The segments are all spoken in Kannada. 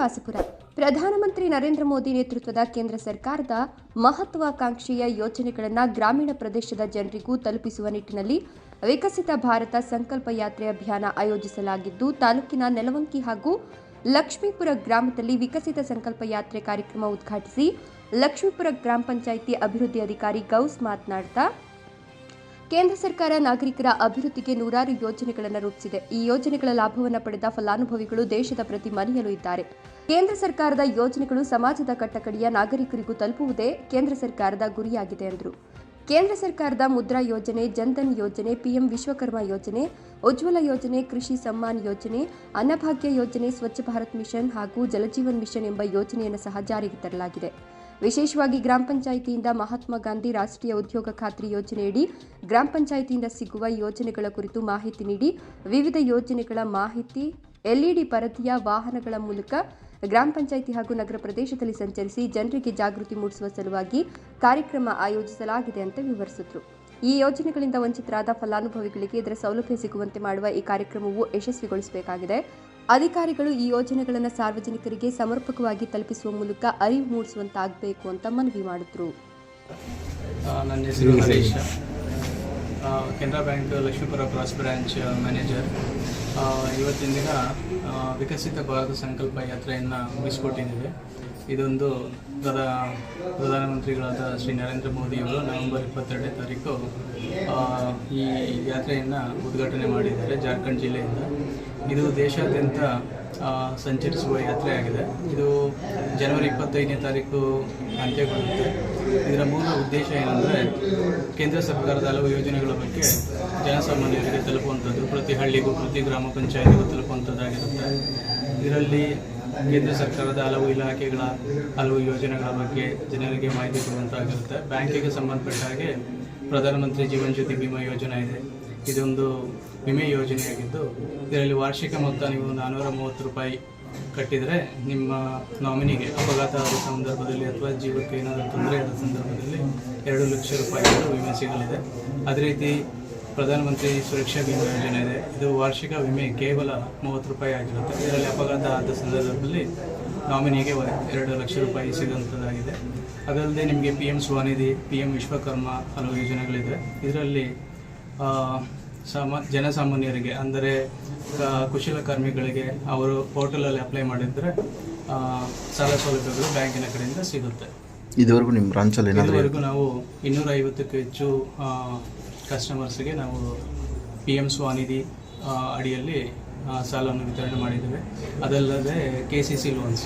ಶ್ರೀನಿವಾಸಪುರ. ಪ್ರಧಾನಮಂತ್ರಿ ನರೇಂದ್ರ ಮೋದಿ ನೇತೃತ್ವದ ಕೇಂದ್ರ ಸರ್ಕಾರದ ಮಹತ್ವಾಕಾಂಕ್ಷೆಯ ಯೋಜನೆಗಳನ್ನು ಗ್ರಾಮೀಣ ಪ್ರದೇಶದ ಜನರಿಗೂ ತಲುಪಿಸುವ ನಿಟ್ಟಿನಲ್ಲಿ ವಿಕಸಿತ ಭಾರತ ಸಂಕಲ್ಪ ಯಾತ್ರೆ ಅಭಿಯಾನ ಆಯೋಜಿಸಲಾಗಿದ್ದು, ತಾಲೂಕಿನ ನೆಲವಂಕಿ ಹಾಗೂ ಲಕ್ಷ್ಮೀಪುರ ಗ್ರಾಮದಲ್ಲಿ ವಿಕಸಿತ ಸಂಕಲ್ಪ ಯಾತ್ರೆ ಕಾರ್ಯಕ್ರಮ ಉದ್ಘಾಟಿಸಿ ಲಕ್ಷ್ಮೀಪುರ ಗ್ರಾಮ ಪಂಚಾಯಿತಿ ಅಭಿವೃದ್ಧಿ ಅಧಿಕಾರಿ ಗೌಸ್ ಮಾತನಾಡ್ತಾ, ಕೇಂದ್ರ ಸರ್ಕಾರ ನಾಗರಿಕರ ಅಭಿವೃದ್ಧಿಗೆ ನೂರಾರು ಯೋಜನೆಗಳನ್ನು ರೂಪಿಸಿದೆ. ಈ ಯೋಜನೆಗಳ ಲಾಭವನ್ನು ಪಡೆದ ಫಲಾನುಭವಿಗಳು ದೇಶದ ಪ್ರತಿ ಮನೆಯಲ್ಲೂ ಇದ್ದಾರೆ. ಕೇಂದ್ರ ಸರ್ಕಾರದ ಯೋಜನೆಗಳು ಸಮಾಜದ ಕಟ್ಟಕಡೆಯ ನಾಗರಿಕರಿಗೂ ತಲುಪುವುದೇ ಕೇಂದ್ರ ಸರ್ಕಾರದ ಗುರಿಯಾಗಿದೆ ಎಂದರು. ಕೇಂದ್ರ ಸರ್ಕಾರದ ಮುದ್ರಾ ಯೋಜನೆ, ಜನ್ಧನ್ ಯೋಜನೆ, ಪಿಎಂ ವಿಶ್ವಕರ್ಮ ಯೋಜನೆ, ಉಜ್ವಲ ಯೋಜನೆ, ಕೃಷಿ ಸಮ್ಮಾನ್ ಯೋಜನೆ, ಅನ್ನಭಾಗ್ಯ ಯೋಜನೆ, ಸ್ವಚ್ಛ ಭಾರತ್ ಮಿಷನ್ ಹಾಗೂ ಜಲಜೀವನ್ ಮಿಷನ್ ಎಂಬ ಯೋಜನೆಯನ್ನು ಸಹ ಜಾರಿಗೆ ತರಲಾಗಿದೆ. ವಿಶೇಷವಾಗಿ ಗ್ರಾಮ ಪಂಚಾಯಿತಿಯಿಂದ ಮಹಾತ್ಮ ಗಾಂಧಿ ರಾಷ್ಟ್ರೀಯ ಉದ್ಯೋಗ ಖಾತ್ರಿ ಯೋಜನೆಯಡಿ ಗ್ರಾಮ ಪಂಚಾಯಿತಿಯಿಂದ ಸಿಗುವ ಯೋಜನೆಗಳ ಕುರಿತು ಮಾಹಿತಿ ನೀಡಿ ವಿವಿಧ ಯೋಜನೆಗಳ ಮಾಹಿತಿ ಎಲ್ಇಡಿ ಪರದೆಯ ವಾಹನಗಳ ಮೂಲಕ ಗ್ರಾಮ ಪಂಚಾಯಿತಿ ಹಾಗೂ ನಗರ ಪ್ರದೇಶದಲ್ಲಿ ಸಂಚರಿಸಿ ಜನರಿಗೆ ಜಾಗೃತಿ ಮೂಡಿಸುವ ಸಲುವಾಗಿ ಕಾರ್ಯಕ್ರಮ ಆಯೋಜಿಸಲಾಗಿದೆ ಅಂತ ವಿವರಿಸಿದರು. ಈ ಯೋಜನೆಗಳಿಂದ ವಂಚಿತರಾದ ಫಲಾನುಭವಿಗಳಿಗೆ ಇದರ ಸೌಲಭ್ಯ ಸಿಗುವಂತೆ ಮಾಡುವ ಈ ಕಾರ್ಯಕ್ರಮವು ಯಶಸ್ವಿಗೊಳಿಸಬೇಕಾಗಿದೆ. ಅಧಿಕಾರಿಗಳು ಈ ಯೋಜನೆಗಳನ್ನು ಸಾರ್ವಜನಿಕರಿಗೆ ಸಮರ್ಪಕವಾಗಿ ತಲುಪಿಸುವ ಮೂಲಕ ಅರಿವು ಮೂಡಿಸುವಂತಾಗಬೇಕು ಅಂತ ಮನವಿ ಮಾಡಿದರು. ನನ್ನ ಹೆಸರು Harish, Canara bank Lakshmipura cross branch manager. ಇವತ್ತಿನ ದಿನ ವಿಕಸಿತ ಭಾರತ ಸಂಕಲ್ಪ ಯಾತ್ರೆಯನ್ನು ಮುಗಿಸಿಕೊಟ್ಟಿದ್ದೇವೆ. ಇದೊಂದು ಪ್ರಧಾನಮಂತ್ರಿಗಳಾದ ಶ್ರೀ ನರೇಂದ್ರ ಮೋದಿಯವರು ನವೆಂಬರ್ 22ನೇ ತಾರೀಕು ಈ ಯಾತ್ರೆಯನ್ನು ಉದ್ಘಾಟನೆ ಮಾಡಿದ್ದಾರೆ ಜಾರ್ಖಂಡ್ ಜಿಲ್ಲೆಯಿಂದ. ಇದು ದೇಶಾದ್ಯಂತ ಸಂಚರಿಸುವ ಯಾತ್ರೆಯಾಗಿದೆ. ಇದು ಜನವರಿ 25ನೇ ತಾರೀಕು ಅಂತ್ಯಗೊಳ್ಳುತ್ತೆ. ಇದರ ಮೂಲ ಉದ್ದೇಶ ಏನಂದರೆ, ಕೇಂದ್ರ ಸರ್ಕಾರದ ಹಲವು ಯೋಜನೆಗಳ ಬಗ್ಗೆ ಜನಸಾಮಾನ್ಯರಿಗೆ ತಲುಪುವಂಥದ್ದು, ಪ್ರತಿ ಹಳ್ಳಿಗೂ ಪ್ರತಿ ಗ್ರಾಮ ಪಂಚಾಯತಿಗೂ ತಲುಪುವಂಥದ್ದಾಗಿರುತ್ತೆ. ಇದರಲ್ಲಿ ಕೇಂದ್ರ ಸರ್ಕಾರದ ಹಲವು ಇಲಾಖೆಗಳ ಹಲವು ಯೋಜನೆಗಳ ಬಗ್ಗೆ ಜನರಿಗೆ ಮಾಹಿತಿ ಕೊಡುವಂತಾಗಿರುತ್ತೆ. ಬ್ಯಾಂಕಿಗೆ ಸಂಬಂಧಪಟ್ಟ ಹಾಗೆ ಪ್ರಧಾನಮಂತ್ರಿ ಜೀವನ್ ಜ್ಯೋತಿ ಬಿಮಾ ಯೋಜನೆ ಇದೆ. ಇದೊಂದು ವಿಮೆ ಯೋಜನೆಯಾಗಿದ್ದು, ಇದರಲ್ಲಿ ವಾರ್ಷಿಕ ಮೊತ್ತ ನೀವು 430 ರೂಪಾಯಿ ಕಟ್ಟಿದರೆ ನಿಮ್ಮ ನಾಮಿನಿಗೆ ಅಪಘಾತ ಆದ ಸಂದರ್ಭದಲ್ಲಿ ಅಥವಾ ಜೀವಕ್ಕೆ ಏನಾದರೂ ತೊಂದರೆ ಆದ ಸಂದರ್ಭದಲ್ಲಿ 2 ಲಕ್ಷ ರೂಪಾಯಿಗಳು ವಿಮೆ ಸಿಗಲಿದೆ. ಅದೇ ರೀತಿ ಪ್ರಧಾನಮಂತ್ರಿ ಸುರಕ್ಷಾ ಬಿಮಾ ಯೋಜನೆ ಇದೆ. ಇದು ವಾರ್ಷಿಕ ವಿಮೆ ಕೇವಲ 30 ರೂಪಾಯಿ ಆಗಿರುತ್ತೆ. ಇದರಲ್ಲಿ ಅಪಘಾತ ಆದ ಸಂದರ್ಭದಲ್ಲಿ ನಾಮಿನಿಗೆ 2 ಲಕ್ಷ ರೂಪಾಯಿ ಸಿಗುವಂಥದ್ದಾಗಿದೆ. ಅದಲ್ಲದೆ ನಿಮಗೆ ಪಿಎಂ ಸ್ವನಿಧಿ, ಪಿಎಂ ವಿಶ್ವಕರ್ಮ ಹಲವು ಯೋಜನೆಗಳಿದೆ. ಇದರಲ್ಲಿ ಜನಸಾಮಾನ್ಯರಿಗೆ ಅಂದರೆ ಕುಶಲಕರ್ಮಿಗಳಿಗೆ ಅವರು ಪೋರ್ಟಲಲ್ಲಿ ಅಪ್ಲೈ ಮಾಡಿದರೆ ಸಾಲ ಸೌಲಭ್ಯಗಳು ಬ್ಯಾಂಕಿನ ಕಡೆಯಿಂದ ಸಿಗುತ್ತೆ. ಇದುವರೆಗೂ ನಿಮ್ಮ ಬ್ರಾಂಚಲ್ಲಿ ಇದುವರೆಗೂ ನಾವು 250ಕ್ಕೂ ಹೆಚ್ಚು ಕಸ್ಟಮರ್ಸ್ಗೆ ನಾವು ಪಿಎಂ ಸ್ವನಿಧಿ ಅಡಿಯಲ್ಲಿ ಸಾಲವನ್ನು ವಿತರಣೆ ಮಾಡಿದ್ದೇವೆ. ಅದಲ್ಲದೆ KCC ಲೋನ್ಸ್,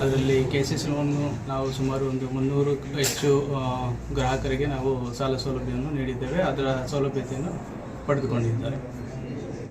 ಅದರಲ್ಲಿ KCC ಲೋನು ನಾವು ಸುಮಾರು ಒಂದು 300ಕ್ಕೂ ಹೆಚ್ಚು ಗ್ರಾಹಕರಿಗೆ ನಾವು ಸಾಲ ಸೌಲಭ್ಯವನ್ನು ನೀಡಿದ್ದೇವೆ. ಅದರ ಸೌಲಭ್ಯತೆಯನ್ನು ಪಡೆದುಕೊಂಡಿದ್ದಾರೆ.